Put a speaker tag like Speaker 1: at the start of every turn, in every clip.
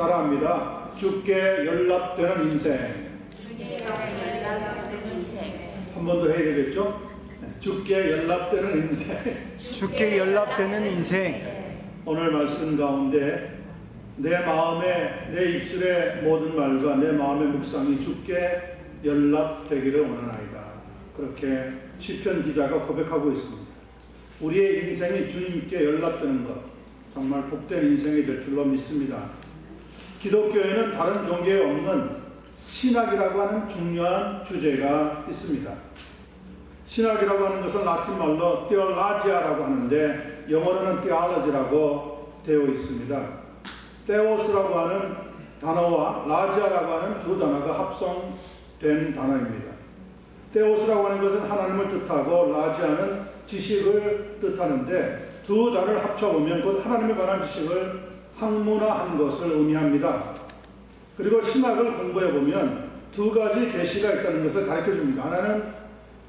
Speaker 1: 따라합니다. 주께 연락되는 인생. 한 번 더 해야 되겠죠? 주께 연락되는 인생.
Speaker 2: 주께 연락되는 인생.
Speaker 1: 오늘 말씀 가운데 내 마음에, 내 입술의 모든 말과 내 마음의 묵상이 주께 연락되기를 원하나이다. 그렇게 시편 기자가 고백하고 있습니다. 우리의 인생이 주님께 연락되는 것, 정말 복된 인생이 될 줄로 믿습니다. 기독교에는 다른 종교에 없는 신학이라고 하는 중요한 주제가 있습니다. 신학이라고 하는 것은 라틴 말로 theologia라고 하는데 영어로는 theology라고 되어 있습니다. theos라고 하는 단어와 라지아라고 하는 두 단어가 합성된 단어입니다. theos라고 하는 것은 하나님을 뜻하고 라지아는 지식을 뜻하는데 두 단어를 합쳐보면 곧 하나님에 관한 지식을 학문화한 것을 의미합니다. 그리고 신학을 공부해보면 두 가지 계시가 있다는 것을 가르쳐줍니다. 하나는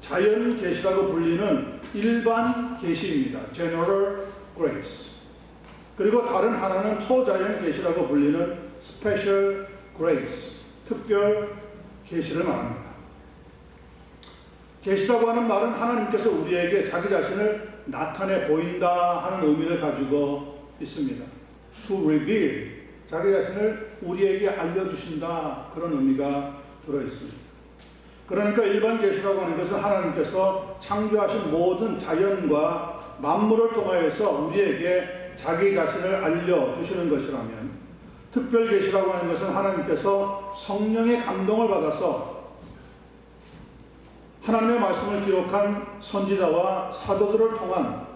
Speaker 1: 자연 계시라고 불리는 일반 계시입니다. General Grace. 그리고 다른 하나는 초자연 계시라고 불리는 Special Grace. 특별 계시를 말합니다. 계시라고 하는 말은 하나님께서 우리에게 자기 자신을 나타내 보인다 하는 의미를 가지고 있습니다. To reveal. 자기 자신을 우리에게 알려주신다. 그런 의미가 들어있습니다. 그러니까 일반 계시라고 하는 것은 하나님께서 창조하신 모든 자연과 만물을 통하여서 우리에게 자기 자신을 알려주시는 것이라면, 특별 계시라고 하는 것은 하나님께서 성령의 감동을 받아서 하나님의 말씀을 기록한 선지자와 사도들을 통한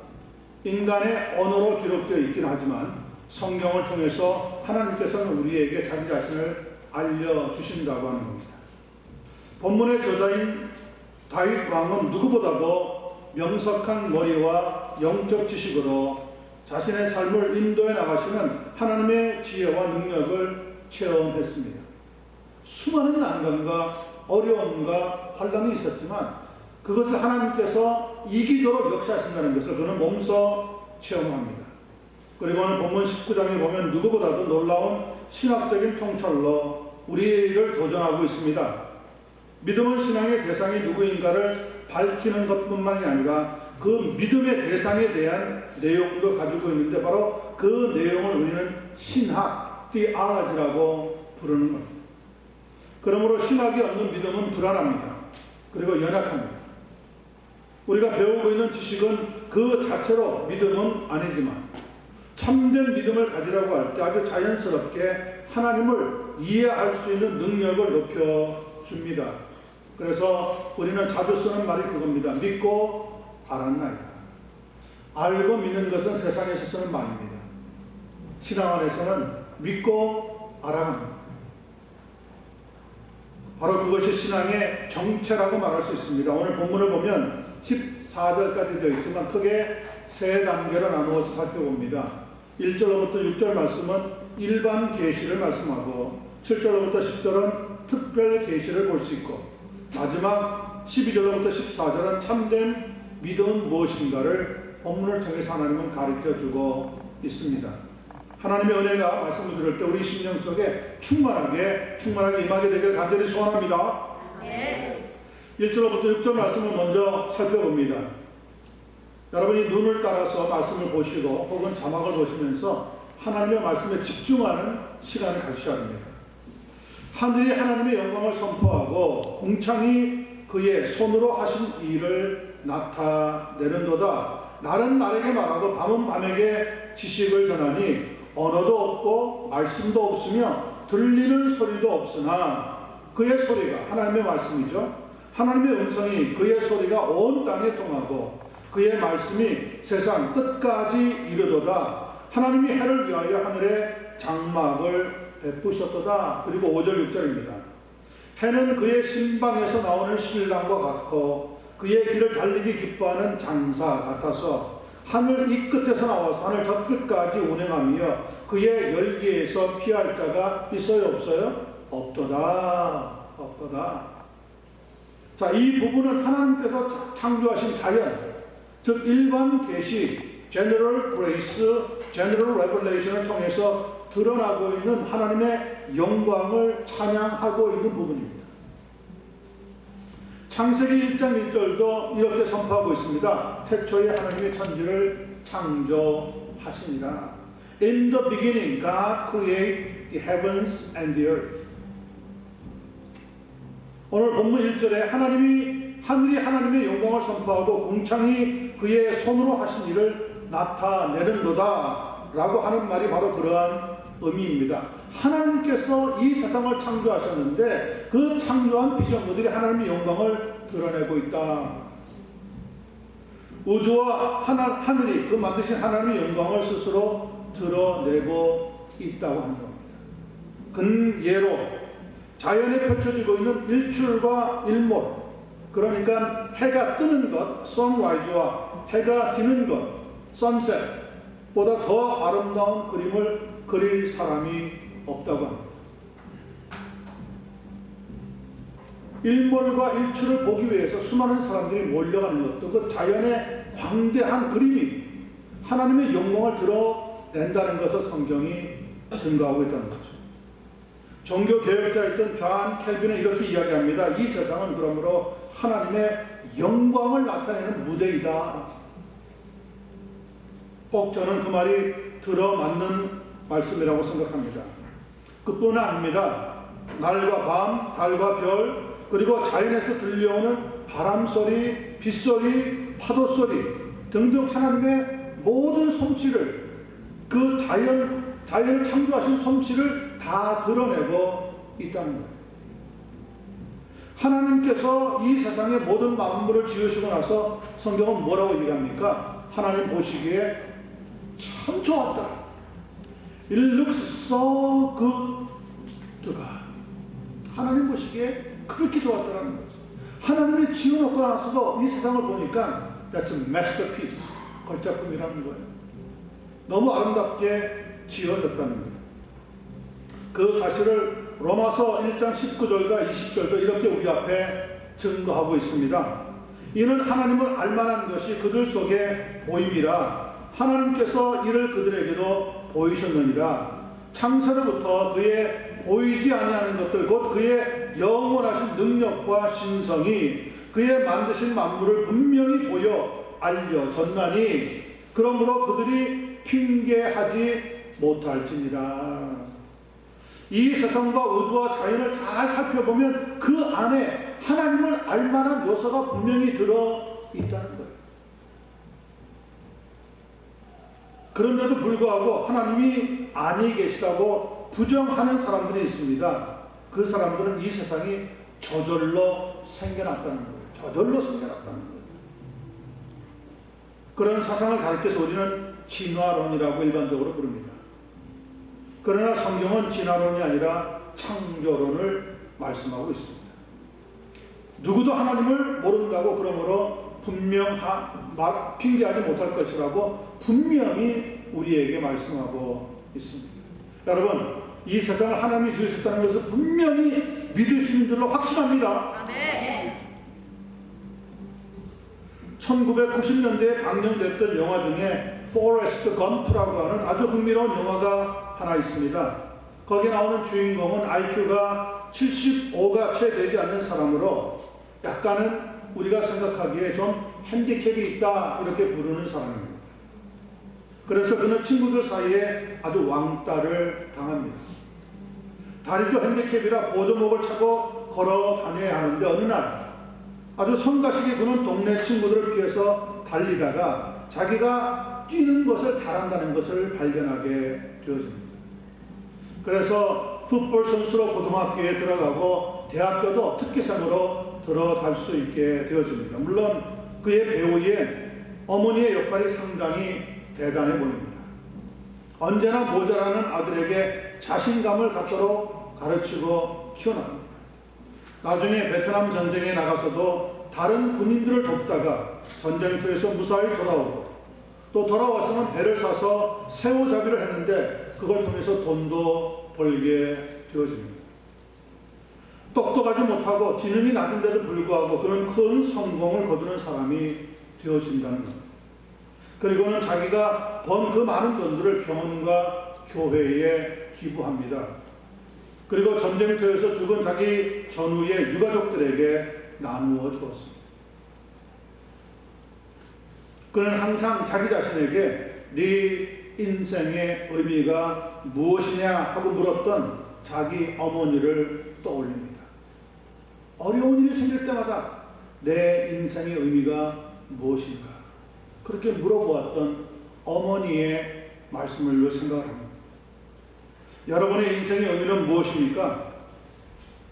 Speaker 1: 인간의 언어로 기록되어 있긴 하지만 성경을 통해서 하나님께서는 우리에게 자기 자신을 알려주신다고 하는 겁니다. 본문의 저자인 다윗 왕은 누구보다도 명석한 머리와 영적 지식으로 자신의 삶을 인도해 나가시는 하나님의 지혜와 능력을 체험했습니다. 수많은 난관과 어려움과 환란이 있었지만 그것을 하나님께서 이기도록 역사하신다는 것을 그는 몸소 체험합니다. 그리고 오늘 본문 19장에 보면 누구보다도 놀라운 신학적인 통찰로 우리를 도전하고 있습니다. 믿음은 신앙의 대상이 누구인가를 밝히는 것뿐만이 아니라 그 믿음의 대상에 대한 내용도 가지고 있는데 바로 그 내용을 우리는 신학, theology라고 부르는 겁니다. 그러므로 신학이 없는 믿음은 불안합니다. 그리고 연약합니다. 우리가 배우고 있는 지식은 그 자체로 믿음은 아니지만 참된 믿음을 가지라고 할 때 아주 자연스럽게 하나님을 이해할 수 있는 능력을 높여줍니다. 그래서 우리는 자주 쓰는 말이 그겁니다. 믿고 알았나이다. 알고 믿는 것은 세상에서 쓰는 말입니다. 신앙 안에서는 믿고 알아갑니다. 바로 그것이 신앙의 정체라고 말할 수 있습니다. 오늘 본문을 보면 14절까지 되어 있지만 크게 세 단계로 나누어서 살펴봅니다. 1절로부터 6절 말씀은 일반 계시를 말씀하고 7절로부터 10절은 특별 계시를 볼 수 있고 마지막 12절로부터 14절은 참된 믿음은 무엇인가를 본문을 통해서 하나님은 가르쳐주고 있습니다. 하나님의 은혜가 말씀을 들을 때 우리 심령 속에 충만하게 임하게 되기를 간절히 소원합니다. 네. 1절로부터 6절 말씀을 먼저 살펴봅니다. 여러분이 눈을 따라서 말씀을 보시고 혹은 자막을 보시면서 하나님의 말씀에 집중하는 시간을 가지셔야 합니다. 하늘이 하나님의 영광을 선포하고 궁창이 그의 손으로 하신 일을 나타내는도다. 날은 날에게 말하고 밤은 밤에게 지식을 전하니 언어도 없고 말씀도 없으며 들리는 소리도 없으나 그의 소리가 하나님의 말씀이죠. 하나님의 음성이 그의 소리가 온 땅에 통하고 그의 말씀이 세상 끝까지 이르도다. 하나님이 해를 위하여 하늘에 장막을 베푸셨도다. 그리고 5절 6절입니다. 해는 그의 신방에서 나오는 신랑과 같고 그의 길을 달리기 기뻐하는 장사 같아서 하늘 이 끝에서 나와서 하늘 저 끝까지 운행하며 그의 열기에서 피할 자가 있어요 없어요? 없도다. 자, 이 부분은 하나님께서 창조하신 자연, 즉 일반 계시, General Grace, General Revelation을 통해서 드러나고 있는 하나님의 영광을 찬양하고 있는 부분입니다. 창세기 1장 1절도 이렇게 선포하고 있습니다. 태초에 하나님의 천지를 창조하시니라. In the beginning, God created the heavens and the earth. 오늘 본문 1절에 하늘이 하나님의 영광을 선포하고 궁창이 그의 손으로 하신 일을 나타내는도다 라고 하는 말이 바로 그러한 의미입니다. 하나님께서 이 세상을 창조하셨는데 그 창조한 피조물들이 하나님의 영광을 드러내고 있다. 우주와 하늘이 그 만드신 하나님의 영광을 스스로 드러내고 있다고 하는 겁니다. 근예로 자연에 펼쳐지고 있는 일출과 일몰, 그러니까 해가 뜨는 것, 선라이즈와 해가 지는 것, 선셋보다 더 아름다운 그림을 그릴 사람이 없다고 합니다. 일몰과 일출을 보기 위해서 수많은 사람들이 몰려가는 것도 그 자연의 광대한 그림이 하나님의 영광을 드러낸다는 것을 성경이 증거하고 있다는 거죠. 종교개혁자였던 존 켈빈은 이렇게 이야기합니다. 이 세상은 그러므로 하나님의 영광을 나타내는 무대이다. 꼭 저는 그 말이 들어맞는 말씀이라고 생각합니다. 그뿐 아닙니다. 날과 밤, 달과 별, 그리고 자연에서 들려오는 바람소리, 빗소리, 파도소리 등등 하나님의 모든 솜씨를, 그 자연을 창조하신 솜씨를 다 드러내고 있다는 거예요. 하나님께서 이 세상의 모든 만물을 지으시고 나서 성경은 뭐라고 얘기합니까? 하나님 보시기에 참 좋았다. It looks so good to God. 하나님 보시기에 그렇게 좋았다는 거죠. 하나님이 지어놓고 나서도 이 세상을 보니까 that's a masterpiece. 걸작품이라는 거예요. 너무 아름답게 지어졌다는 거예요. 그 사실을 로마서 1장 19절과 20절도 이렇게 우리 앞에 증거하고 있습니다. 이는 하나님을 알만한 것이 그들 속에 보임이라 하나님께서 이를 그들에게도 보이셨느니라. 창세로부터 그의 보이지 아니하는 것들 곧 그의 영원하신 능력과 신성이 그의 만드신 만물을 분명히 보여 알려졌나니 그러므로 그들이 핑계하지 못할지니라. 이 세상과 우주와 자연을 잘 살펴보면 그 안에 하나님을 알만한 요소가 분명히 들어있다는 거예요. 그런데도 불구하고 하나님이 아니 계시다고 부정하는 사람들이 있습니다. 그 사람들은 이 세상이 저절로 생겨났다는 거예요. 저절로 생겨났다는 거예요. 그런 사상을 가르쳐서 우리는 진화론이라고 일반적으로 부릅니다. 그러나 성경은 진화론이 아니라 창조론을 말씀하고 있습니다. 누구도 하나님을 모른다고 그러므로 핑계하지 못할 것이라고 분명히 우리에게 말씀하고 있습니다. 여러분, 이 세상을 하나님이 지으셨다는 것을 분명히 믿을 수 있는 줄로 확신합니다.
Speaker 3: 아멘.
Speaker 1: 1990년대에 방영됐던 영화 중에 포레스트 검프라고 하는 아주 흥미로운 영화가 하나 있습니다. 거기 나오는 주인공은 IQ가 75가 채 되지 않는 사람으로 약간은 우리가 생각하기에 좀 핸디캡이 있다 이렇게 부르는 사람입니다. 그래서 그는 친구들 사이에 아주 왕따를 당합니다. 다리도 핸디캡이라 보조목을 차고 걸어 다녀야 하는데 어느 날 아주 성가시게 그는 동네 친구들을 피해서 달리다가 자기가 뛰는 것을 잘한다는 것을 발견하게 되어집니다. 그래서 풋볼 선수로 고등학교에 들어가고 대학교도 특기생으로 들어갈 수 있게 되어집니다. 물론 그의 배우에 어머니의 역할이 상당히 대단해 보입니다. 언제나 모자라는 아들에게 자신감을 갖도록 가르치고 키워납니다. 나중에 베트남 전쟁에 나가서도 다른 군인들을 돕다가 전쟁터에서 무사히 돌아오고 또 돌아와서는 배를 사서 새우잡이를 했는데 그걸 통해서 돈도 벌게 되어집니다. 똑똑하지 못하고 지능이 낮은데도 불구하고 그는 큰 성공을 거두는 사람이 되어진다는 겁니다. 그리고는 자기가 번 그 많은 돈들을 병원과 교회에 기부합니다. 그리고 전쟁터에서 죽은 자기 전후의 유가족들에게 나누어 주었습니다. 그는 항상 자기 자신에게 네 인생의 의미가 무엇이냐 하고 물었던 자기 어머니를 떠올립니다. 어려운 일이 생길 때마다 내 인생의 의미가 무엇인가 그렇게 물어보았던 어머니의 말씀을 생각합니다. 여러분의 인생의 의미는 무엇입니까?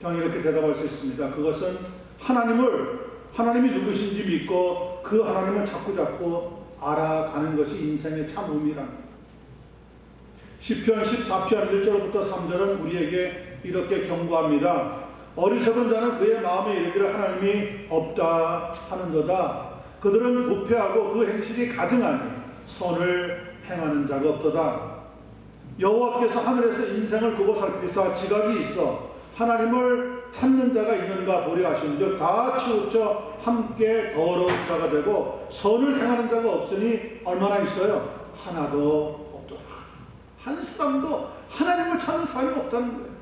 Speaker 1: 저는 이렇게 대답할 수 있습니다. 그것은 하나님이 누구신지 믿고 그 하나님을 자꾸 알아가는 것이 인생의 참 의미랍니다. 시편 14편 1절부터 3절은 우리에게 이렇게 경고합니다. 어리석은 자는 그의 마음에 이르기를 하나님이 없다 하는도다. 그들은 부패하고 그 행실이 가증하니 선을 행하는 자가 없도다. 여호와께서 하늘에서 인생을 두고 살피사 지각이 있어 하나님을 찾는 자가 있는가 보려 하신즉 다 치우쳐 함께 더러운 자가 되고 선을 행하는 자가 없으니 얼마나 있어요? 하나도 없도다. 한 사람도 하나님을 찾는 사람이 없다는 거예요.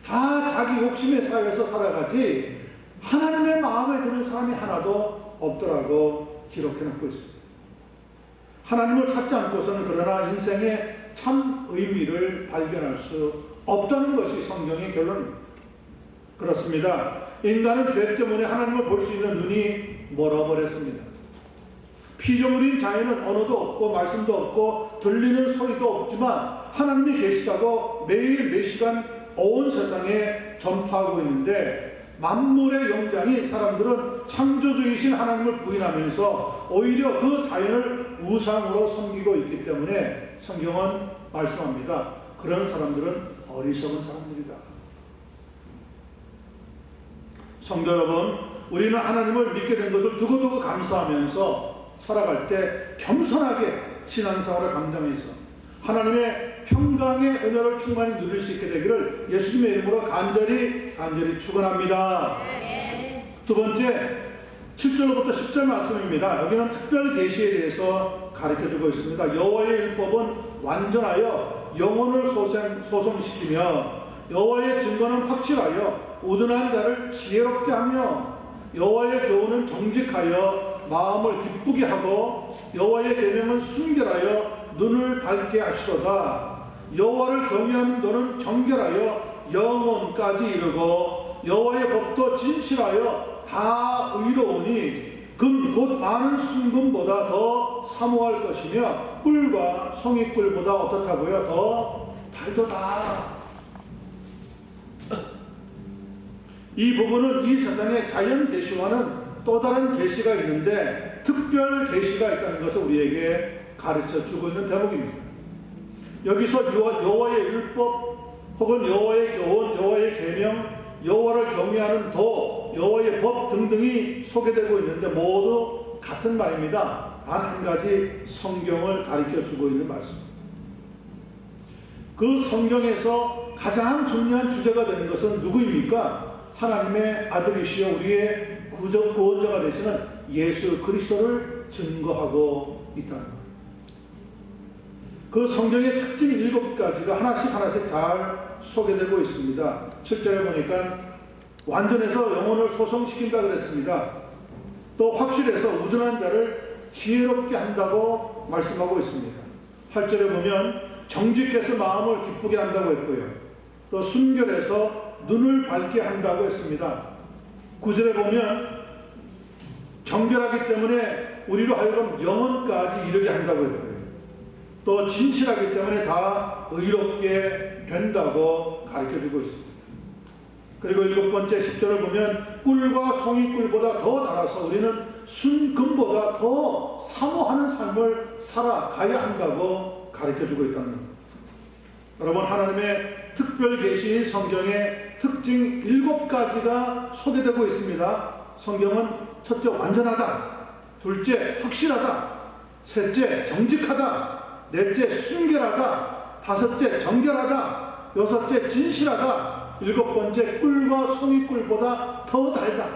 Speaker 1: 다 자기 욕심에 쌓여서 살아가지 하나님의 마음에 드는 사람이 하나도 없더라고 기록해놓고 있습니다. 하나님을 찾지 않고서는 그러나 인생의 참 의미를 발견할 수 없다는 것이 성경의 결론입니다. 그렇습니다. 인간은 죄 때문에 하나님을 볼 수 있는 눈이 멀어버렸습니다. 피조물인 자연은 언어도 없고 말씀도 없고 들리는 소리도 없지만 하나님이 계시다고 매일 몇 시간 온 세상에 전파하고 있는데 만물의 영장인 사람들은 창조주이신 하나님을 부인하면서 오히려 그 자연을 우상으로 섬기고 있기 때문에 성경은 말씀합니다. 그런 사람들은 어리석은 사람들이다. 성도 여러분, 우리는 하나님을 믿게 된 것을 두고두고 감사하면서 살아갈 때 겸손하게 신앙생활을 감당해서 하나님의 평강의 은혜를 충만히 누릴 수 있게 되기를 예수님의 이름으로 간절히 축원합니다. 두 번째 7절부터 10절 말씀입니다. 여기는 특별 계시에 대해서 가르쳐주고 있습니다. 여호와의 율법은 완전하여 영혼을 소성시키며 여호와의 증거는 확실하여 우둔한 자를 지혜롭게 하며 여호와의 교훈은 정직하여 마음을 기쁘게 하고 여호와의 계명은 순결하여 눈을 밝게 하시도다. 여호와를 경외하는 너는 정결하여 영혼까지 이르고 여호와의 법도 진실하여 다 의로우니 금 곧 많은 순금보다 더 사모할 것이며 꿀과 성의꿀보다 어떻다고요? 더 달도다. 이 부분은 이 세상의 자연 계시와는 또 다른 계시가 있는데 특별 계시가 있다는 것을 우리에게 가르쳐 주고 있는 대목입니다. 여기서 여호와의 율법 혹은 여호와의 교훈, 여호와의 계명, 여호와를 경외하는 도, 여호와의 법 등등이 소개되고 있는데 모두 같은 말입니다. 단 한 가지 성경을 가르쳐 주고 있는 말씀입니다. 그 성경에서 가장 중요한 주제가 되는 것은 누구입니까? 하나님의 아들이시여 우리의 구원자가 되시는 예수 그리스도를 증거하고 있다는 것. 그 성경의 특징 7가지가 하나씩 잘 소개되고 있습니다. 7절에 보니까 완전해서 영혼을 소성시킨다 그랬습니다. 또 확실해서 우둔한 자를 지혜롭게 한다고 말씀하고 있습니다. 8절에 보면 정직해서 마음을 기쁘게 한다고 했고요. 또 순결해서 눈을 밝게 한다고 했습니다. 9절에 보면 정결하기 때문에 우리로 하여금 영혼까지 이르게 한다고 했고요. 또 진실하기 때문에 다 의롭게 된다고 가르쳐주고 있습니다. 그리고 7번째 10절을 보면 꿀과 송이꿀보다 더 달아서 우리는 순금보다 더 사모하는 삶을 살아가야 한다고 가르쳐주고 있다는 겁니다. 여러분, 하나님의 특별 계시인 성경의 특징 7가지가 소개되고 있습니다. 성경은 첫째 완전하다, 둘째 확실하다, 셋째 정직하다, 넷째 순결하다, 다섯째 정결하다, 여섯째 진실하다, 7번째 꿀과 송이꿀보다 더 달다.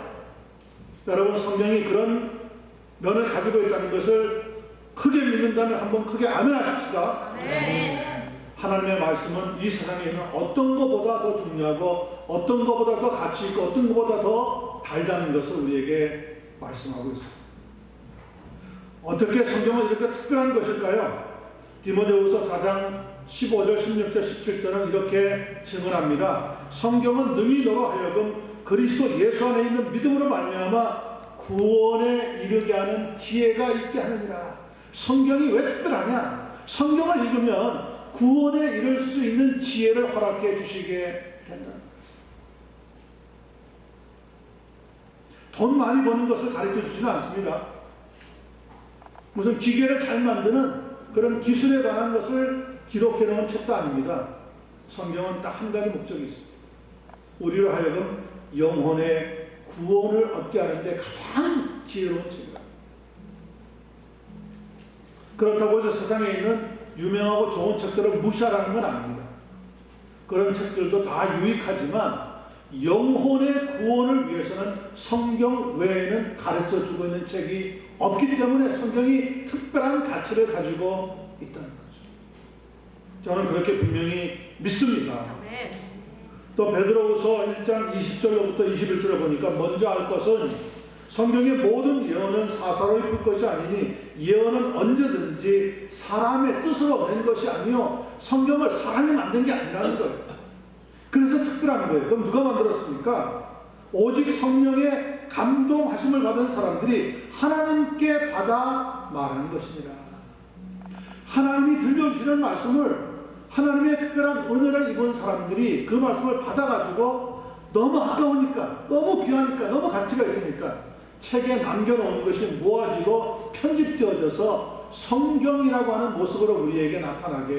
Speaker 1: 여러분, 성경이 그런 면을 가지고 있다는 것을 크게 믿는다면 한번 크게 아멘 하십시다.
Speaker 3: 아멘.
Speaker 1: 하나님의 말씀은 이 세상에 있는 어떤 것보다 더 중요하고 어떤 것보다 더 가치 있고 어떤 것보다 더 달다는 것을 우리에게 말씀하고 있습니다. 어떻게 성경은 이렇게 특별한 것일까요? 디모데후서 4장 15절, 16절, 17절은 이렇게 증언합니다. 성경은 능히 너로 하여금 그리스도 예수 안에 있는 믿음으로 말미암아 구원에 이르게 하는 지혜가 있게 하느니라. 성경이 왜 특별하냐? 성경을 읽으면 구원에 이를 수 있는 지혜를 허락해 주시게 된다. 돈 많이 버는 것을 가르쳐 주지는 않습니다. 무슨 기계를 잘 만드는 그런 기술에 관한 것을 기록해 놓은 책도 아닙니다. 성경은 딱 한 가지 목적이 있습니다. 우리로 하여금 영혼의 구원을 얻게 하는데 가장 지혜로운 책이다. 그렇다고 해서 세상에 있는 유명하고 좋은 책들을 무시하라는 건 아닙니다. 그런 책들도 다 유익하지만 영혼의 구원을 위해서는 성경 외에는 가르쳐주고 있는 책이 없기 때문에 성경이 특별한 가치를 가지고 있다는 거죠. 저는 그렇게 분명히 믿습니다.
Speaker 3: 아멘.
Speaker 1: 또 베드로후서 1장 20절로부터 21절을 보니까 먼저 알 것은 성경의 모든 예언은 사사로이 풀 것이 아니니 예언은 언제든지 사람의 뜻으로 낸 것이 아니요 성경을 사람이 만든 게 아니라는 거예요. 그래서 특별한 거예요. 그럼 누가 만들었습니까? 오직 성령의 감동하심을 받은 사람들이 하나님께 받아 말하는 것입니다. 하나님이 들려주시는 말씀을 하나님의 특별한 은혜를 입은 사람들이 그 말씀을 받아가지고 너무 아까우니까, 너무 귀하니까, 너무 가치가 있으니까 책에 남겨놓은 것이 모아지고 편집되어져서 성경이라고 하는 모습으로 우리에게 나타나게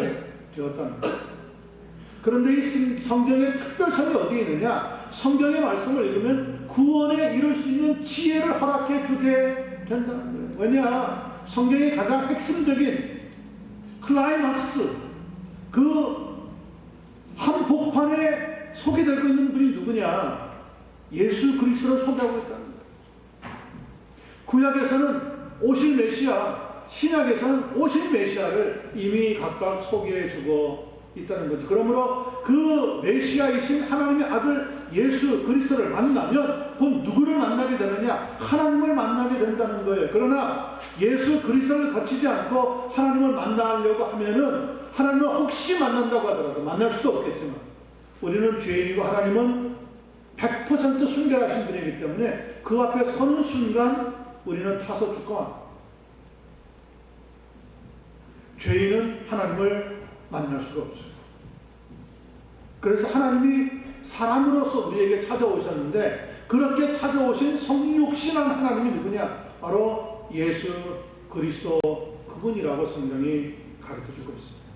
Speaker 1: 되었다는 거예요. 그런데 이 성경의 특별성이 어디에 있느냐? 성경의 말씀을 읽으면 구원에 이룰 수 있는 지혜를 허락해 주게 된다는 거예요. 왜냐? 성경의 가장 핵심적인 클라이막스, 그 한복판에 소개되고 있는 분이 누구냐? 예수 그리스도를 소개하고 있다는 거예요. 구약에서는 오실 메시아, 신약에서는 오실 메시아를 이미 각각 소개해주고 있다는 거죠. 그러므로 그 메시아이신 하나님의 아들 예수 그리스도를 만나면 그럼 누구를 만나게 되느냐? 하나님을 만나게 된다는 거예요. 그러나 예수 그리스도를 거치지 않고 하나님을 만나려고 하면은 하나님을 혹시 만난다고 하더라도 만날 수도 없겠지만 우리는 죄인이고 하나님은 100% 순결하신 분이기 때문에 그 앞에 서는 순간 우리는 타서 죽거나 죄인은 하나님을 만날 수가 없어요. 그래서 하나님이 사람으로서 우리에게 찾아오셨는데 그렇게 찾아오신 성육신한 하나님이 누구냐? 바로 예수 그리스도 그분이라고 성경이 가르쳐주고 있습니다.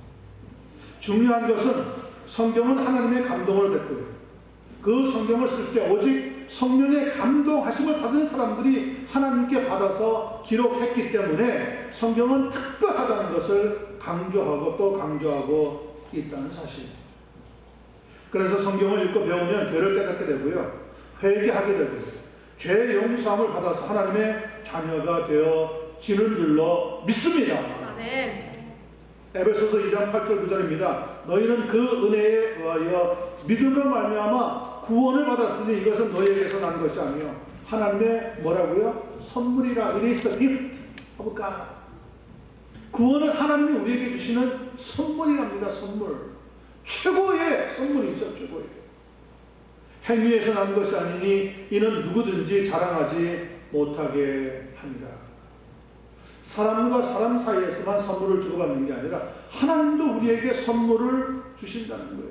Speaker 1: 중요한 것은 성경은 하나님의 감동으로 됐고요. 그 성경을 쓸 때 오직 성령의 감동하심을 받은 사람들이 하나님께 받아서 기록했기 때문에 성경은 특별하다는 것을 강조하고 또 강조하고 있다는 사실입니다. 그래서 성경을 읽고 배우면 죄를 깨닫게 되고요. 회개하게 되고요. 죄 용서함을 받아서 하나님의 자녀가 되어지는 줄로 믿습니다.
Speaker 3: 아멘.
Speaker 1: 에베소서 2장 8절 9절입니다. 너희는 그 은혜에 의하여 믿음으로 말미암아 구원을 받았으니 이것은 너희에게서 난 것이 아니요 하나님의 뭐라고요? 선물이라. It is the gift of God. 구원은 하나님이 우리에게 주시는 선물이랍니다. 선물. 최고의 선물이죠. 최고의. 행위에서 난 것이 아니니 이는 누구든지 자랑하지 못하게 합니다. 사람과 사람 사이에서만 선물을 주고받는 게 아니라 하나님도 우리에게 선물을 주신다는 거예요.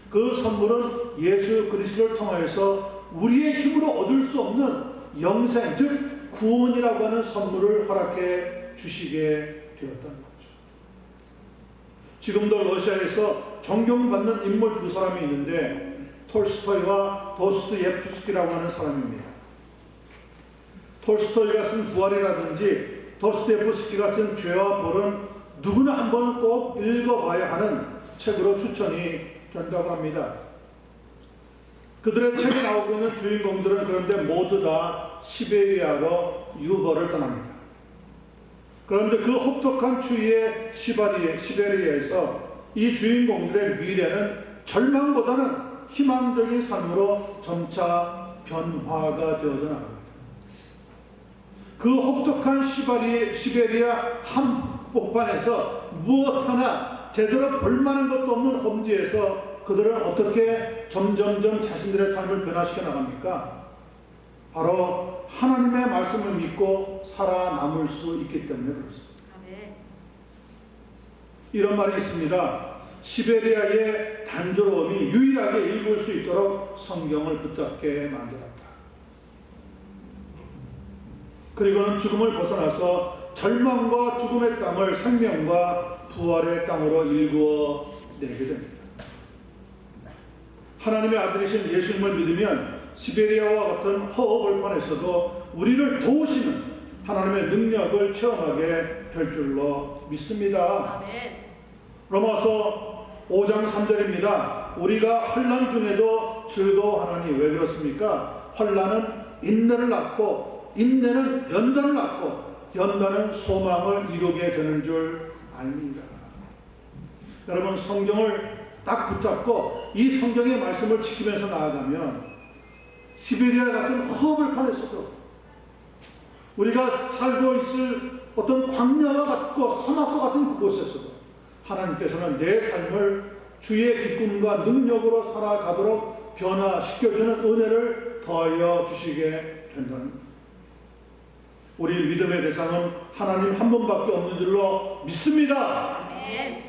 Speaker 1: 그 선물은 예수 그리스도를 통하여서 우리의 힘으로 얻을 수 없는 영생, 즉 구원이라고 하는 선물을 허락해 주시게 되었다는 거죠. 지금도 러시아에서 존경받는 인물 두 사람이 있는데 톨스토이와 도스토옙스키라고 하는 사람입니다. 톨스토이가 쓴 부활이라든지 도스토옙스키가 쓴 죄와 벌은 누구나 한 번은 꼭 읽어봐야 하는 책으로 추천이 된다고 합니다. 그들의 책에 나오고 있는 주인공들은 그런데 모두 다 시베리아로 유보를 떠납니다. 그런데 그 혹독한 추위의 시베리아에서 이 주인공들의 미래는 절망보다는 희망적인 삶으로 점차 변화가 되어져 나갑니다. 그 혹독한 시베리아 한복판에서 무엇 하나 제대로 볼만한 것도 없는 험지에서 그들은 어떻게 점점점 자신들의 삶을 변화시켜 나갑니까? 바로 하나님의 말씀을 믿고 살아남을 수 있기 때문에 그렇습니다.
Speaker 3: 아멘.
Speaker 1: 이런 말이 있습니다. 시베리아의 단조로움이 유일하게 읽을 수 있도록 성경을 붙잡게 만들었다. 그리고는 죽음을 벗어나서 절망과 죽음의 땅을 생명과 부활의 땅으로 일구어 내게 됩니다. 하나님의 아들이신 예수님을 믿으면 시베리아와 같은 허허벌판에서도 우리를 도우시는 하나님의 능력을 체험하게 될 줄로 믿습니다.
Speaker 3: 아멘.
Speaker 1: 로마서 5장 3절입니다. 우리가 환난 중에도 즐거워하나니 왜 그렇습니까? 환난은 인내를 낳고 인내는 연단을 낳고 연단은 소망을 이루게 되는 줄 압니다. 여러분, 성경을 딱 붙잡고 이 성경의 말씀을 지키면서 나아가면 시베리아 같은 허벌판에서도 우리가 살고 있을 어떤 광야와 같고 사막과 같은 그곳에서도 하나님께서는 내 삶을 주의 기쁨과 능력으로 살아가도록 변화시켜주는 은혜를 더하여 주시게 된다는 것. 우리 믿음의 대상은 하나님 한 분밖에 없는 줄로 믿습니다.
Speaker 3: 아멘.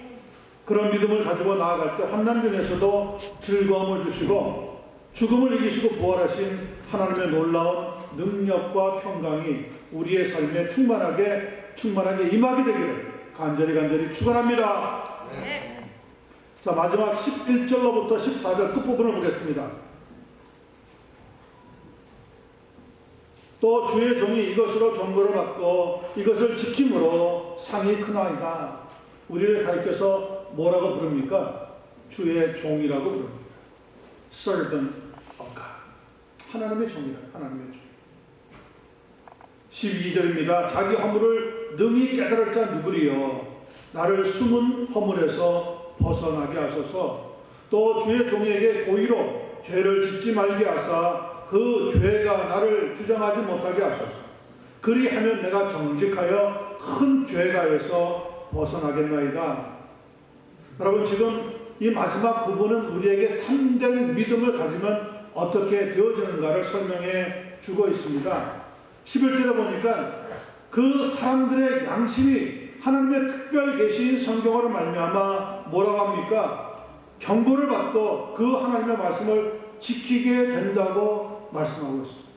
Speaker 1: 그런 믿음을 가지고 나아갈 때 환난 중에서도 즐거움을 주시고 죽음을 이기시고 부활하신 하나님의 놀라운 능력과 평강이 우리의 삶에 충만하게 임하게 되기를 간절히 축원합니다.
Speaker 3: 네.
Speaker 1: 자, 마지막 11절로부터 14절 끝부분을 보겠습니다. 또 주의 종이 이것으로 경고를 받고 이것을 지킴으로 상이 크나이다. 우리를 가리켜서 뭐라고 부릅니까? 주의 종이라고 부릅니다. Servant of God. 하나님의 종이라. 하나님의 종. 12절입니다. 자기 허물을 능히 깨달을 자 누구리요? 나를 숨은 허물에서 벗어나게 하소서. 또 주의 종에게 고의로 죄를 짓지 말게 하사 그 죄가 나를 주장하지 못하게 하소서. 그리하면 내가 정직하여 큰 죄가에서 벗어나겠나이다. 여러분, 지금 이 마지막 부분은 우리에게 참된 믿음을 가지면 어떻게 되어지는가를 설명해 주고 있습니다. 11절에 보니까 그 사람들의 양심이 하나님의 특별 계시인 성경으로 말미암아 뭐라고 합니까? 경고를 받고 그 하나님의 말씀을 지키게 된다고 말씀하고 있습니다.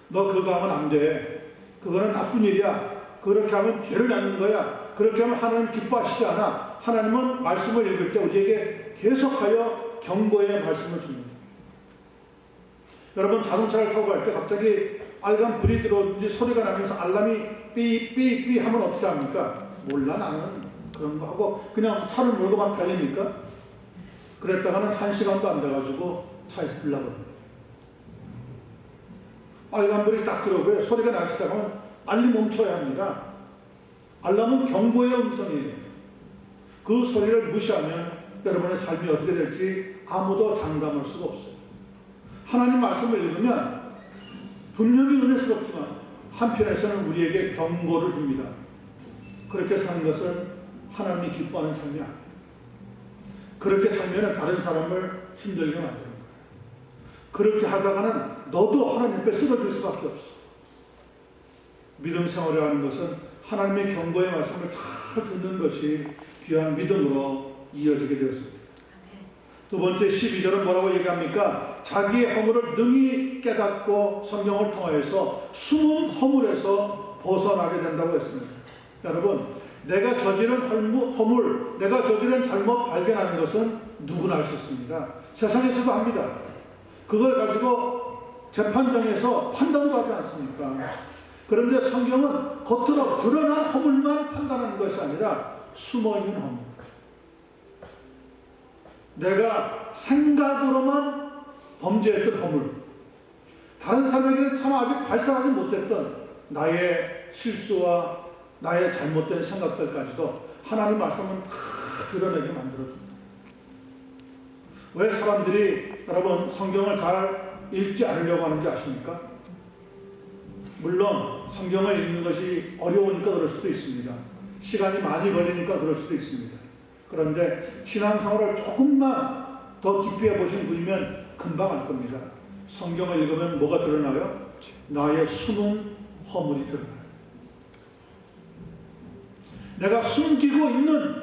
Speaker 1: 너 그거 하면 안 돼. 그거는 나쁜 일이야. 그렇게 하면 죄를 낳는 거야. 그렇게 하면 하나님 기뻐하시지 않아. 하나님은 말씀을 읽을 때 우리에게 계속하여 경고의 말씀을 줍니다. 여러분, 자동차를 타고 갈 때 갑자기 빨간 불이 들어오든지 소리가 나면서 알람이 삐삐삐 하면 어떻게 합니까? 몰라, 나는 그런 거 하고 그냥 차를 몰고 막 달립니까? 그랬다가는 1시간도 안 돼가지고 차에서 불나버립니다. 빨간불이 딱 들어오고요. 소리가 나기 시작하면 빨리 멈춰야 합니다. 알람은 경고의 음성이에요. 그 소리를 무시하면 여러분의 삶이 어떻게 될지 아무도 장담할 수가 없어요. 하나님 말씀을 읽으면 분명히 은혜스럽지만 한편에서는 우리에게 경고를 줍니다. 그렇게 사는 것은 하나님이 기뻐하는 삶이 아니에요. 그렇게 살면 다른 사람을 힘들게 만드는 거예요. 그렇게 하다가는 너도 하나님 앞에 쓰러질 수밖에 없어. 믿음 생활을 하는 것은 하나님의 경고의 말씀을 잘 듣는 것이 귀한 믿음으로 이어지게 되었습니다. 두 번째 12절은 뭐라고 얘기합니까? 자기의 허물을 능히 깨닫고 성경을 통하여서 숨은 허물에서 벗어나게 된다고 했습니다. 여러분, 내가 저지른 허물, 내가 저지른 잘못 발견하는 것은 누구나 할 수 있습니다. 세상에서도 합니다. 그걸 가지고 재판정에서 판단도 하지 않습니까? 그런데 성경은 겉으로 드러난 허물만 판단하는 것이 아니라 숨어있는 허물. 내가 생각으로만 범죄했던 허물, 다른 사람에게는 참 아직 발산하지 못했던 나의 실수와 나의 잘못된 생각들까지도 하나님 말씀은 다 드러내게 만들어준다. 왜 사람들이 여러분 성경을 잘 읽지 않으려고 하는지 아십니까? 물론 성경을 읽는 것이 어려우니까 그럴 수도 있습니다. 시간이 많이 걸리니까 그럴 수도 있습니다. 그런데 신앙생활을 조금만 더 깊이 해보신 분이면 금방 알 겁니다. 성경을 읽으면 뭐가 드러나요? 나의 숨은 허물이 드러나요. 내가 숨기고 있는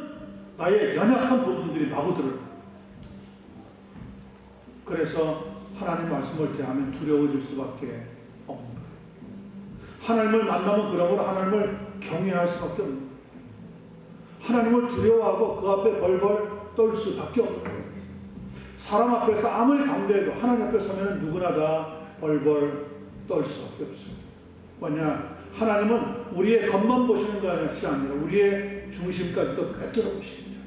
Speaker 1: 나의 연약한 부분들이 마구 드러나요. 그래서 하나님 말씀을 대하면 두려워질 수밖에 없는 거예요. 하나님을 만나면 그러므로 하나님을 경외할 수밖에 없는 거예요. 하나님을 두려워하고 그 앞에 벌벌 떨 수밖에 없는 거예요. 사람 앞에서 아무리 담대해도 하나님 앞에 서면 누구나 다 벌벌 떨 수밖에 없어요. 뭐냐? 하나님은 우리의 겉만 보시는 것이 아니라 우리의 중심까지도 꿰뚫어 보십니다.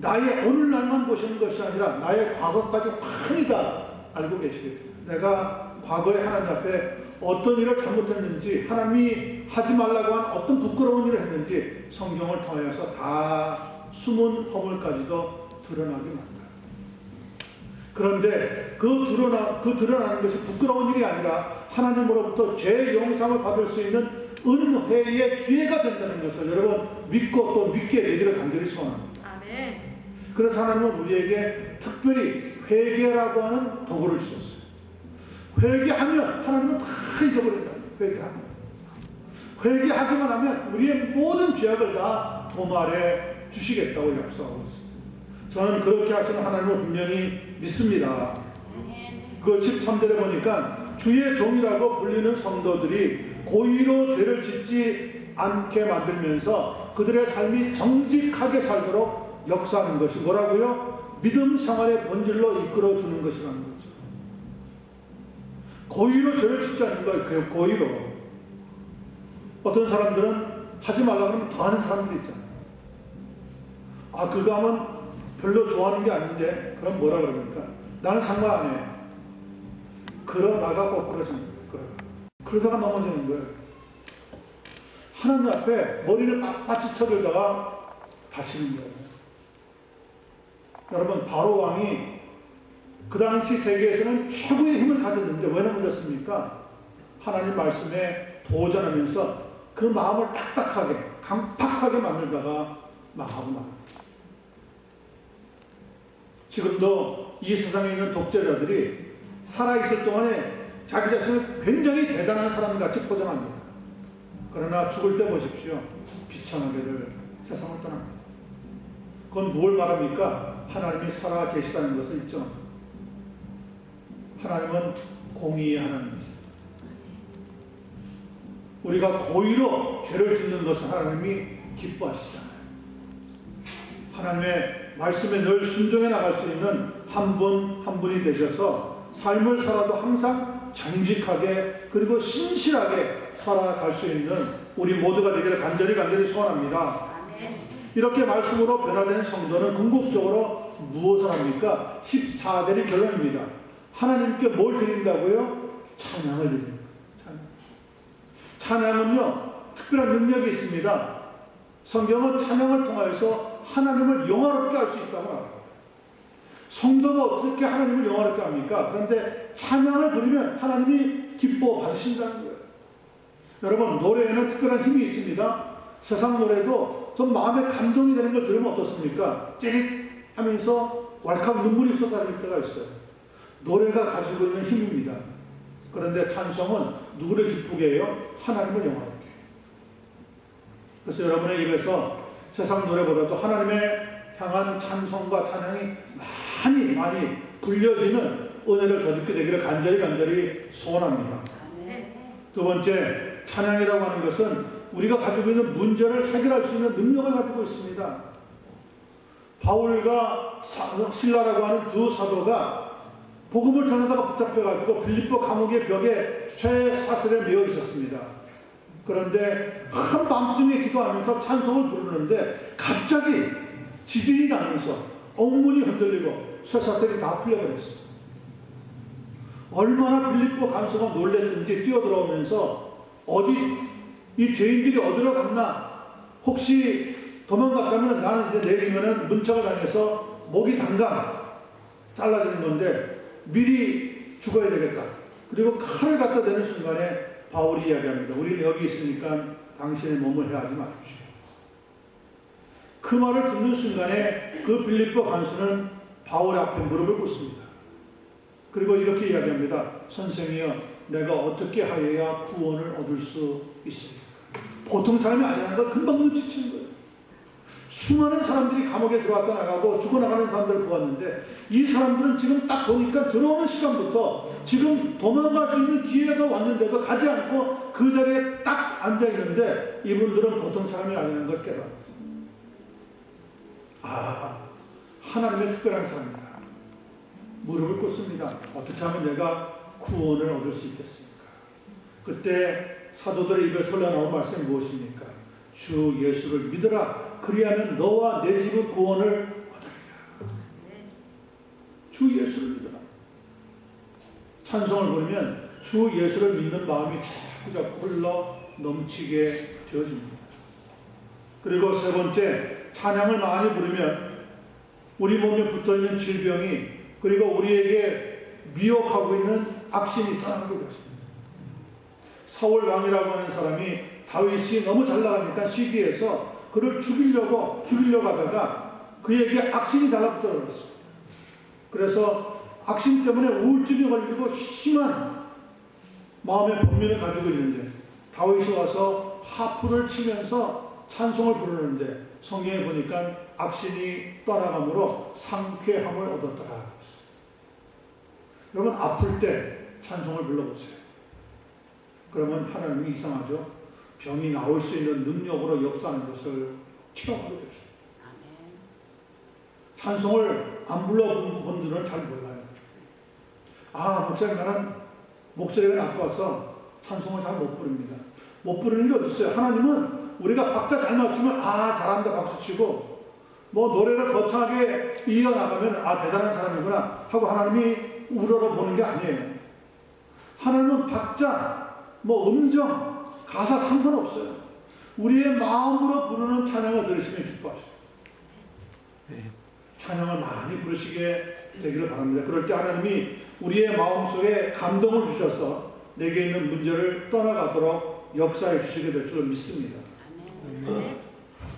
Speaker 1: 나의 오늘날만 보시는 것이 아니라 나의 과거까지 많이 다 알고 계시겠죠. 내가 과거에 하나님 앞에 어떤 일을 잘못했는지, 하나님이 하지 말라고 한 어떤 부끄러운 일을 했는지 성경을 통해서 다 숨은 허물까지도 드러나게 만들어요. 그런데 그 드러나는 것이 부끄러운 일이 아니라 하나님으로부터 죄 용서를 받을 수 있는 은혜의 기회가 된다는 것을 여러분 믿고 또 믿게 되기를 간절히 소원합니다.
Speaker 3: 아멘.
Speaker 1: 그래서 하나님은 우리에게 특별히 회개라고 하는 도구를 주셨어요. 회개하면 하나님은 다 잊어버린다. 회개하기만 하면 우리의 모든 죄악을 다 도말해 주시겠다고 약속하고 있습니다. 저는 그렇게 하시는 하나님을 분명히 믿습니다. 그 13절에 보니까 주의 종이라고 불리는 성도들이 고의로 죄를 짓지 않게 만들면서 그들의 삶이 정직하게 살도록 역사하는 것이 뭐라고요? 믿음 생활의 본질로 이끌어주는 것이라는 거죠. 고의로 죄를 짓지 않는 거예요. 고의로. 어떤 사람들은 하지 말라고 하면 더 하는 사람들이 있잖아요. 아, 그거 하면 별로 좋아하는 게 아닌데 그럼 뭐라 그럽니까? 나는 상관 안 해. 그러다가 거꾸로지는 거예요. 그러다가 넘어지는 거예요. 하나님 앞에 머리를 빳빳이 쳐들다가 다치는 거예요. 여러분, 바로 왕이 그 당시 세계에서는 최고의 힘을 가졌는데 왜 넘어졌습니까? 하나님 말씀에 도전하면서 그 마음을 딱딱하게 강팍하게 만들다가 망하고 맙니다. 지금도 이 세상에 있는 독재자들이 살아있을 동안에 자기 자신을 굉장히 대단한 사람같이 포장합니다. 그러나 죽을 때 보십시오. 비참하게들 세상을 떠납니다. 그건 뭘 말합니까? 하나님이 살아 계시다는 것을 인정합니다. 하나님은 공의의 하나님이십니다. 우리가 고의로 죄를 짓는 것을 하나님이 기뻐하시잖아요. 하나님의 말씀에 늘 순종해 나갈 수 있는 한 분 한 분이 되셔서 삶을 살아도 항상 정직하게 그리고 신실하게 살아갈 수 있는 우리 모두가 되기를 간절히 소원합니다. 이렇게 말씀으로 변화된 성도는 궁극적으로 무엇을 합니까? 14절이 결론입니다. 하나님께 뭘 드린다고요? 찬양을 드립니다. 찬양은요 특별한 능력이 있습니다. 성경은 찬양을 통해서 하나님을 영화롭게 할 수 있다고 말합니다. 성도가 어떻게 하나님을 영화롭게 합니까? 그런데 찬양을 부르면 하나님이 기뻐 받으신다는 거예요. 여러분, 노래에는 특별한 힘이 있습니다. 세상 노래도 좀 마음에 감동이 되는 걸 들으면 어떻습니까? 찌릿 하면서 왈칵 눈물이 쏟아질 때가 있어요. 노래가 가지고 있는 힘입니다. 그런데 찬송은 누구를 기쁘게 해요? 하나님을 영화롭게 해요. 그래서 여러분의 입에서 세상 노래보다도 하나님의 향한 찬송과 찬양이 많이 불려지는 은혜를 더 듣게 되기를 간절히 소원합니다. 두 번째, 찬양이라고 하는 것은 우리가 가지고 있는 문제를 해결할 수 있는 능력을 가지고 있습니다. 바울과 실라라고 하는 두 사도가 복음을 전하다가 붙잡혀가지고 빌립보 감옥의 벽에 쇠 사슬에 매여 있었습니다. 그런데 한밤중에 기도하면서 찬송을 부르는데 갑자기 지진이 나면서 옥문이 흔들리고 쇠사슬이 다 풀려버렸어요. 얼마나 빌립보 간수가 놀랬는지 뛰어들어오면서 어디 이 죄인들이 어디로 갔나? 혹시 도망갔다면 나는 이제 내리면은 문짝을 당해서 목이 당장 잘라지는 건데 미리 죽어야 되겠다. 그리고 칼을 갖다 대는 순간에 바울이 이야기합니다. 우리는 여기 있으니까 당신의 몸을 해하지 마십시오. 그 말을 듣는 순간에 그 빌립보 간수는 바울 앞에 무릎을 꿇습니다. 그리고 이렇게 이야기합니다. 선생이여, 내가 어떻게 하여야 구원을 얻을 수 있습니까? 보통 사람이 아니라는 걸 금방 눈치채는 거예요. 수많은 사람들이 감옥에 들어왔다 나가고 죽어나가는 사람들을 보았는데 이 사람들은 지금 딱 보니까 들어오는 시간부터 지금 도망갈 수 있는 기회가 왔는데도 가지 않고 그 자리에 딱 앉아있는데 이분들은 보통 사람이 아니라는 걸 깨달았어요. 아, 하나님의 특별한 사람이다. 무릎을 꿇습니다. 어떻게 하면 내가 구원을 얻을 수 있겠습니까? 그때 사도들의 입에서 흘러나온 말씀이 무엇입니까? 주 예수를 믿어라. 그리하면 너와 내 집은 구원을 얻으리라. 주 예수를 믿어라. 찬송을 부르면 주 예수를 믿는 마음이 자꾸 흘러 넘치게 되어집니다. 그리고 세 번째, 찬양을 많이 부르면 우리 몸에 붙어있는 질병이 그리고 우리에게 미혹하고 있는 악신이 떠나게 되었습니다. 사울 왕이라고 하는 사람이 다윗이 너무 잘 나가니까 시기해서 그를 죽이려고 하다가 그에게 악신이 달라붙어 버렸습니다. 그래서 악신 때문에 우울증이 걸리고 심한 마음의 번민을 가지고 있는데 다윗이 와서 하프를 치면서 찬송을 부르는데 성경에 보니까 악신이 떠나감으로 상쾌함을 얻었더라. 여러분 아플 때 찬송을 불러보세요. 그러면 하나님이 이상하죠. 병이 나올 수 있는 능력으로 역사하는 것을 체험하게 되죠. 찬송을 안 불러본 분들은 잘 몰라요. 아, 목사님 나는 목소리가 나빠서 찬송을 잘 못 부릅니다. 못 부르는 게 어디 있어요? 하나님은 우리가 박자 잘 맞추면 아 잘한다 박수치고 뭐 노래를 거창하게 이어나가면 아 대단한 사람이구나 하고 하나님이 우러러보는 게 아니에요. 하나님은 박자, 뭐 음정, 가사 상관없어요. 우리의 마음으로 부르는 찬양을 들으시면 기뻐하십니다. 찬양을 많이 부르시게 되기를 바랍니다. 그럴 때 하나님이 우리의 마음속에 감동을 주셔서 내게 있는 문제를 떠나가도록 역사해 주시게 될 줄 믿습니다.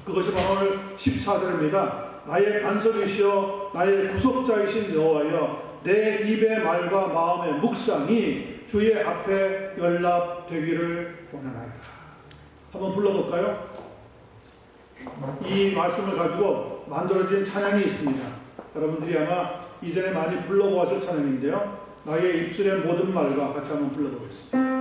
Speaker 1: 그것이 바로 오늘 14절입니다. 나의 반석이시여 나의 구속자이신 여호와여 내 입의 말과 마음의 묵상이 주의 앞에 연락되기를 원하나이다. 한번 불러볼까요? 이 말씀을 가지고 만들어진 찬양이 있습니다. 여러분들이 아마 이전에 많이 불러보았을 찬양인데요. 나의 입술의 모든 말과 같이 한번 불러보겠습니다.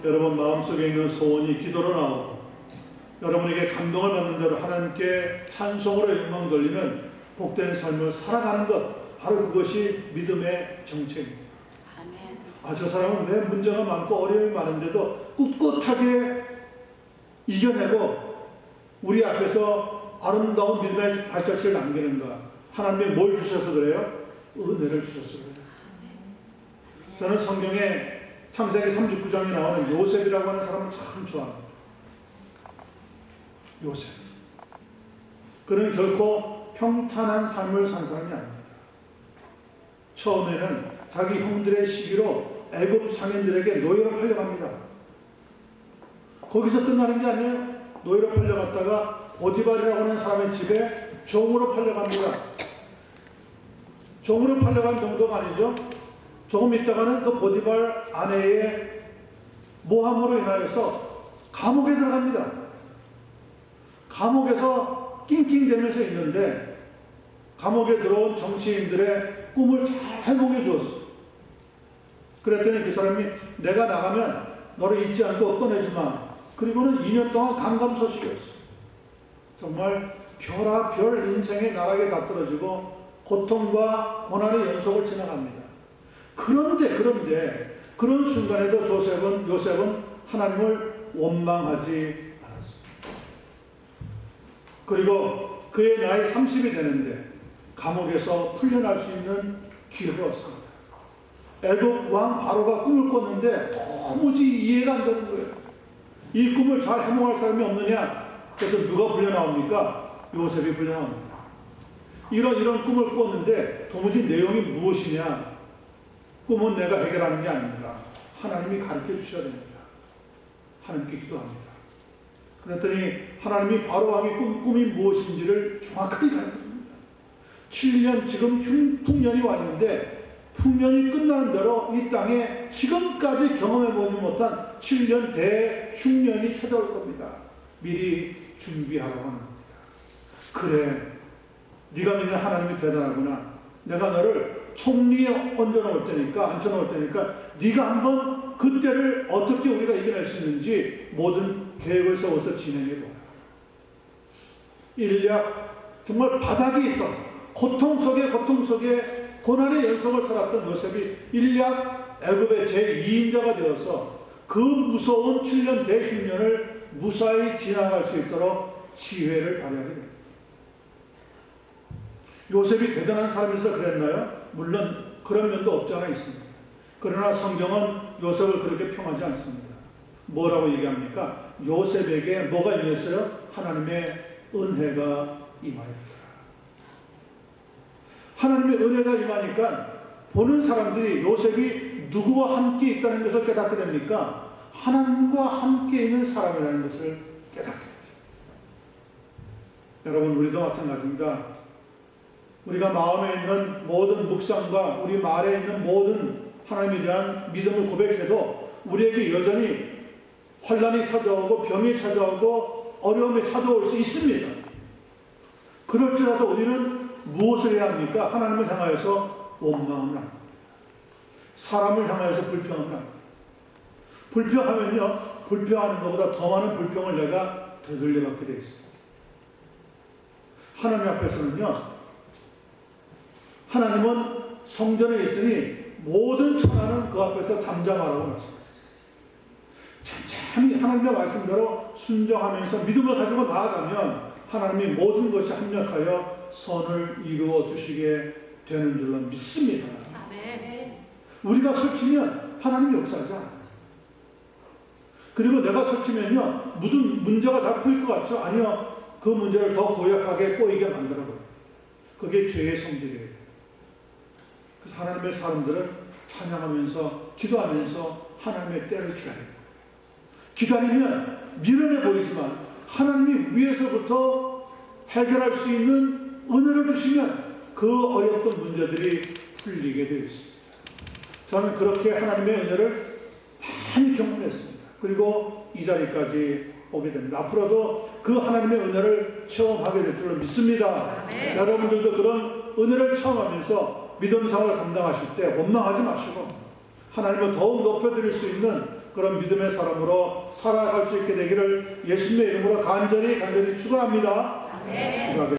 Speaker 1: 여러분 마음속에 있는 소원이 기도로 나오고 여러분에게 감동을 받는 대로 하나님께 찬송으로 영광 돌리는 복된 삶을 살아가는 것, 바로 그것이 믿음의 정체입니다.
Speaker 3: 아멘.
Speaker 1: 저 사람은 왜 문제가 많고 어려움이 많은데도 꿋꿋하게 이겨내고 우리 앞에서 아름다운 믿음의 발자취를 남기는가? 하나님이 뭘 주셔서 그래요? 은혜를 주셔서 그래요. 저는 성경에 창세기 39장에 나오는 요셉이라고 하는 사람을 참 좋아합니다. 요셉. 그는 결코 평탄한 삶을 산 사람이 아닙니다. 처음에는 자기 형들의 시기로 애굽 상인들에게 노예로 팔려갑니다. 거기서 끝나는 게 아니에요. 노예로 팔려갔다가 보디발이라고 하는 사람의 집에 종으로 팔려갑니다. 종으로 팔려간 정도가 아니죠. 조금 있다가는 그 보디발 아내의 모함으로 인하여서 감옥에 들어갑니다. 감옥에서 낑낑대면서 있는데 감옥에 들어온 정치인들의 꿈을 잘 해몽해 주었어. 그랬더니 그 사람이 내가 나가면 너를 잊지 않고 꺼내주마. 그리고는 2년 동안 감감소식이었어. 정말 별아별 인생의 나락에 다 떨어지고 고통과 고난의 연속을 지나갑니다. 그런데 그런 순간에도 요셉은 하나님을 원망하지 않았습니다. 그리고 그의 나이 30이 되는데 감옥에서 풀려날 수 있는 기회를 얻습니다. 애굽 왕 바로가 꿈을 꿨는데 도무지 이해가 안 되는 거예요. 이 꿈을 잘 해몽할 사람이 없느냐? 그래서 누가 불려나옵니까? 요셉이 불려나옵니다. 이런 꿈을 꿨는데 도무지 내용이 무엇이냐? 꿈은 내가 해결하는 게 아닙니다. 하나님이 가르쳐 주셔야 됩니다. 하나님께 기도합니다. 그랬더니 하나님이 바로 왕의 꿈이 무엇인지를 정확하게 가르쳐 줍니다. 7년 지금 풍년이 와 있는데 풍년이 끝나는 대로 이 땅에 지금까지 경험해보지 못한 7년 대흉년이 찾아올 겁니다. 미리 준비하라고 하는 겁니다. 그래, 네가 믿는 하나님이 대단하구나. 내가 너를 총리에 앉혀놓을 테니까 네가 한번 그때를 어떻게 우리가 이겨낼 수 있는지 모든 계획을 세워서 진행해보라. 인력 정말 바닥이 있어. 고통 속에 고난의 연속을 살았던 요셉이 인력 애굽의 제2인자가 되어서 그 무서운 7년 대흉년을 무사히 지나갈 수 있도록 지혜를 발휘하게 됩니다. 요셉이 대단한 사람이서 그랬나요? 물론 그런 면도 없지 않아 있습니다. 그러나 성경은 요셉을 그렇게 평하지 않습니다. 뭐라고 얘기합니까? 요셉에게 뭐가 임했어요? 하나님의 은혜가 임하였다. 하나님의 은혜가 임하니까 보는 사람들이 요셉이 누구와 함께 있다는 것을 깨닫게 됩니까? 하나님과 함께 있는 사람이라는 것을 깨닫게 되죠. 여러분, 우리도 마찬가지입니다. 우리가 마음에 있는 모든 묵상과 우리 말에 있는 모든 하나님에 대한 믿음을 고백해도 우리에게 여전히 환난이 찾아오고 병이 찾아오고 어려움이 찾아올 수 있습니다. 그럴지라도 우리는 무엇을 해야 합니까? 하나님을 향하여서 원망을 합니다. 사람을 향하여서 불평을 합니다. 불평하면요, 불평하는 것보다 더 많은 불평을 내가 되돌려받게 되어 있습니다. 하나님 앞에서는요, 하나님은 성전에 있으니 모든 천하는 그 앞에서 잠잠하라고 말씀하셨어요. 잠잠히 하나님의 말씀대로 순종하면서 믿음을 가지고 나아가면 하나님이 모든 것이 합력하여 선을 이루어 주시게 되는 줄로 믿습니다.
Speaker 3: 아멘.
Speaker 1: 우리가 설치면 하나님이 역사하지 않아요. 그리고 내가 설치면요, 무슨 문제가 잘 풀릴 것 같죠? 아니요. 그 문제를 더 고약하게 꼬이게 만들어버려요. 그게 죄의 성질이에요. 그래서 하나님의 사람들은 찬양하면서 기도하면서 하나님의 때를 기다립니다. 기다리면 미련해 보이지만 하나님이 위에서부터 해결할 수 있는 은혜를 주시면 그 어렵던 문제들이 풀리게 되어 있습니다. 저는 그렇게 하나님의 은혜를 많이 경험했습니다. 그리고 이 자리까지 오게 됩니다. 앞으로도 그 하나님의 은혜를 체험하게 될 줄로 믿습니다.
Speaker 3: 네.
Speaker 1: 여러분들도 그런 은혜를 체험하면서 믿음 생활을 감당하실 때 원망하지 마시고 하나님을 더욱 높여드릴 수 있는 그런 믿음의 사람으로 살아갈 수 있게 되기를 예수님의 이름으로 간절히 축원합니다. 기도하겠습니다.